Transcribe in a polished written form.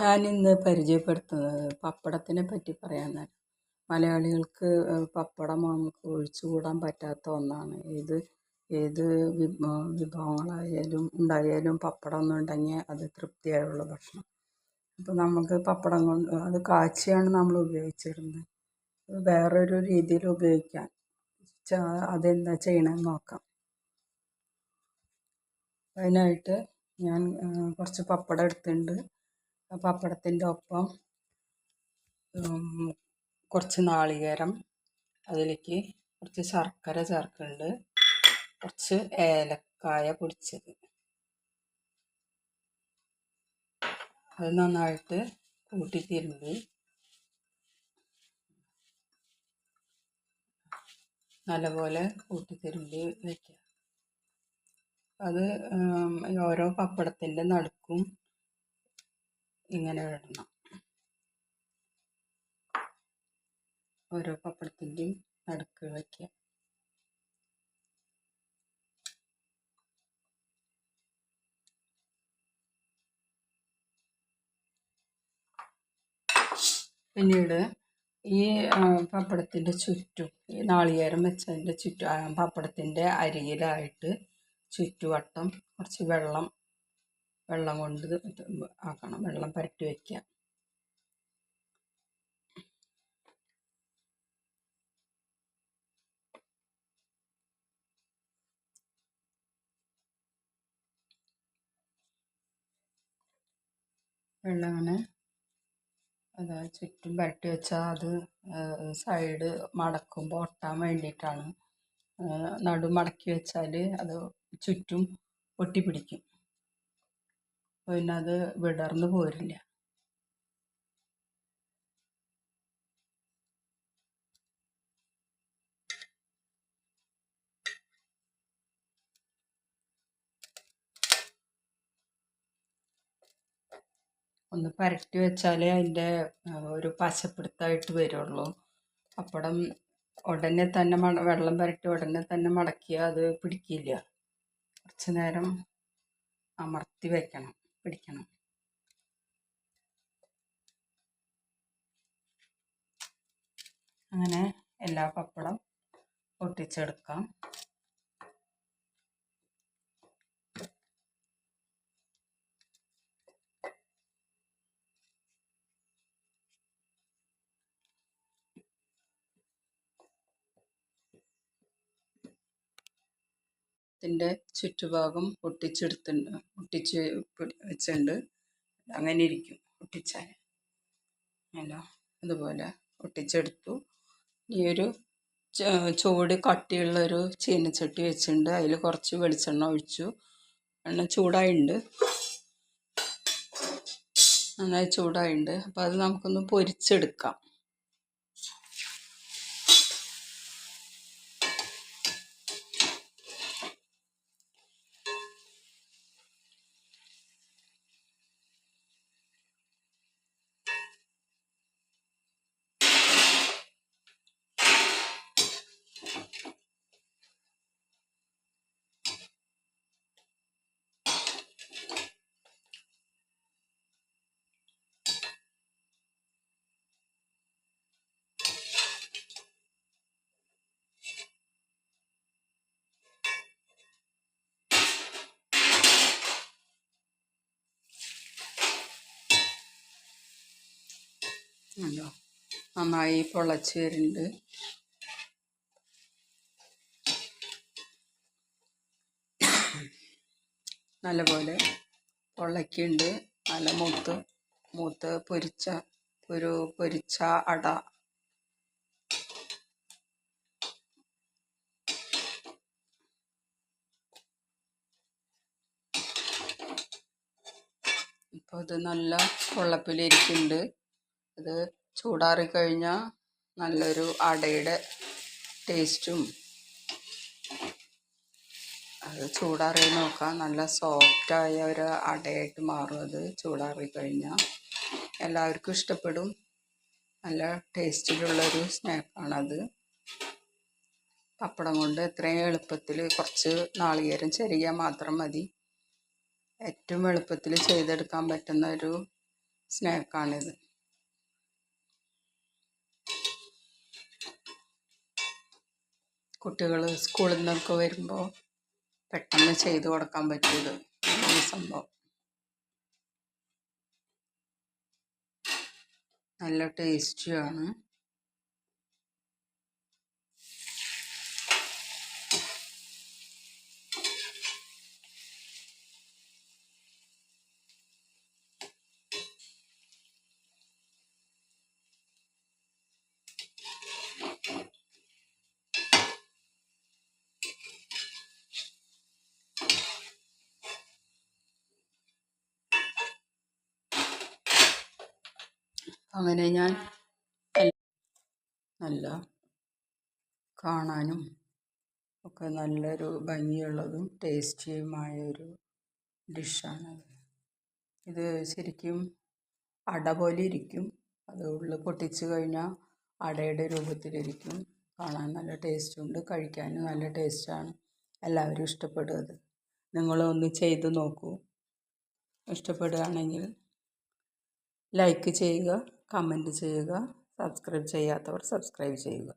ഞാനിന്ന് പരിചയപ്പെടുത്തുന്നത് പപ്പടത്തിനെ പറ്റി പറയാനാണ്. മലയാളികൾക്ക് പപ്പടം നമുക്ക് ഒഴിച്ചുകൂടാൻ പറ്റാത്ത ഒന്നാണ്. ഏത് വിഭവങ്ങളായാലും ഉണ്ടായാലും പപ്പടം ഒന്നുണ്ടെങ്കിൽ അത് തൃപ്തിയായുള്ള ഭക്ഷണം. അപ്പോൾ നമുക്ക് പപ്പടം കൊണ്ട് അത് കാച്ചിയാണ് നമ്മൾ ഉപയോഗിച്ചിരുന്നത്. വേറൊരു രീതിയിൽ ഉപയോഗിക്കാൻ അതെന്താ ചെയ്യണമെന്ന് നോക്കാം. അതിനായിട്ട് ഞാൻ കുറച്ച് പപ്പടം എടുത്തിട്ടുണ്ട്. ആ പപ്പടത്തിൻ്റെ ഒപ്പം കുറച്ച് നാളികേരം, അതിലേക്ക് കുറച്ച് ശർക്കര ചേർക്കുന്നുണ്ട്, കുറച്ച് ഏലക്കായ പൊടിച്ചത്. അത് നന്നായിട്ട് കൂട്ടിത്തിരുമ്പി നല്ലപോലെ കൂട്ടിത്തിരുമ്പി വയ്ക്കുക. അത് ഓരോ പപ്പടത്തിൻ്റെ നടുക്കും ഇങ്ങനെ ഇടണം. ഓരോ പപ്പടത്തിൻ്റെയും നടുക്ക് വയ്ക്കുക. പിന്നീട് ഈ പപ്പടത്തിൻ്റെ ചുറ്റും, ഈ നാളികേരം വെച്ചതിൻ്റെ ചുറ്റും പപ്പടത്തിൻ്റെ അരികിലായിട്ട് ചുറ്റുവട്ടം കുറച്ച് വെള്ളം കൊണ്ട് ആക്കണം. വെള്ളം പുരട്ടി വയ്ക്കുക. വെള്ളം അങ്ങനെ ചുറ്റും പുരട്ടി വെച്ചാൽ അത് സൈഡ് മടക്കുമ്പോൾ ഒട്ടാൻ വേണ്ടിയിട്ടാണ്. നടു മടക്കി വെച്ചാൽ അത് ചുറ്റും ഒട്ടിപ്പിടിക്കും. പിന്നെ അത് വിടർന്ന് പോരില്ല. ഒന്ന് പുരട്ടി വെച്ചാലേ അതിൻ്റെ ഒരു പശപ്പിടുത്തമായിട്ട് വരുള്ളൂ. പപ്പടം ഉടനെ തന്നെ വെള്ളം പുരട്ടി ഉടനെ തന്നെ മടക്കിയാൽ അത് പിടിക്കില്ല. കുറച്ച് നേരം അമർത്തി വയ്ക്കണം, പിടിക്കണം. അങ്ങനെ എല്ലാ പപ്പടം പൊട്ടിച്ചെടുക്കാം. ത്തിൻ്റെ ചുറ്റുഭാഗം പൊട്ടിച്ച് വെച്ചിട്ടുണ്ട്. അങ്ങനെ ഇരിക്കും ഒട്ടിച്ചാൽ. അല്ല, അതുപോലെ ഒട്ടിച്ചെടുത്തു. ഈ ഒരു ചൂട് കട്ടിയുള്ളൊരു ചീനച്ചട്ടി വെച്ചിട്ടുണ്ട്. അതിൽ കുറച്ച് വെളിച്ചെണ്ണ ഒഴിച്ചു. എണ്ണ ചൂടായിട്ടുണ്ട്, നന്നായി ചൂടായിട്ടുണ്ട്. അപ്പോൾ അത് നമുക്കൊന്ന് പൊരിച്ചെടുക്കാം. നന്നായി പൊള്ളച്ച് വരുന്നുണ്ട്. നല്ലപോലെ പൊള്ളയ്ക്കുണ്ട്. നല്ല മൂത്ത് പൊരിച്ച അട. ഇപ്പോൾ ഇത് നല്ല പൊള്ളപ്പിലിരിക്കുന്നുണ്ട്. ഇത് ചൂടാറിക്കഴിഞ്ഞാൽ നല്ലൊരു അടയുടെ ടേസ്റ്റും. അത് ചൂടാറി നോക്കാം. നല്ല സോഫ്റ്റായ ഒരു അടയായിട്ട് മാറും. അത് ചൂടാറിക്കഴിഞ്ഞാൽ എല്ലാവർക്കും ഇഷ്ടപ്പെടും. നല്ല ടേസ്റ്റിലുള്ളൊരു സ്നാക്കാണത്. പപ്പടം കൊണ്ട് എത്രയും എളുപ്പത്തിൽ കുറച്ച് നാളികേരം ചെറിയാൽ മാത്രം മതി. ഏറ്റവും എളുപ്പത്തിൽ ചെയ്തെടുക്കാൻ പറ്റുന്ന ഒരു സ്നാക്കാണിത്. കുട്ടികൾ സ്കൂളിൽ നിന്നൊക്കെ വരുമ്പോൾ പെട്ടെന്ന് ചെയ്ത് കൊടുക്കാൻ പറ്റിയത് ഈ സംഭവം. നല്ല ടേസ്റ്റിയാണ്. അങ്ങനെ ഞാൻ നല്ല കാണാനും ഒക്കെ നല്ലൊരു ഭംഗിയുള്ളതും ടേസ്റ്റിയുമായ ഒരു ഡിഷാണത്. ഇത് ശരിക്കും അട പോലെ ഇരിക്കും. അത് ഉള്ളിൽ പൊട്ടിച്ച് കഴിഞ്ഞാൽ അടയുടെ രൂപത്തിലിരിക്കും. കാണാൻ നല്ല ടേസ്റ്റുണ്ട്, കഴിക്കാനും നല്ല ടേസ്റ്റാണ്. എല്ലാവരും ഇഷ്ടപ്പെടും. അത് നിങ്ങളൊന്ന് ചെയ്ത് നോക്കൂ. ഇഷ്ടപ്പെടുകയാണെങ്കിൽ ലൈക്ക് ചെയ്യുക, കമൻറ്റ് ചെയ്യുക, സബ്സ്ക്രൈബ് ചെയ്യാത്തവർ സബ്സ്ക്രൈബ് ചെയ്യുക.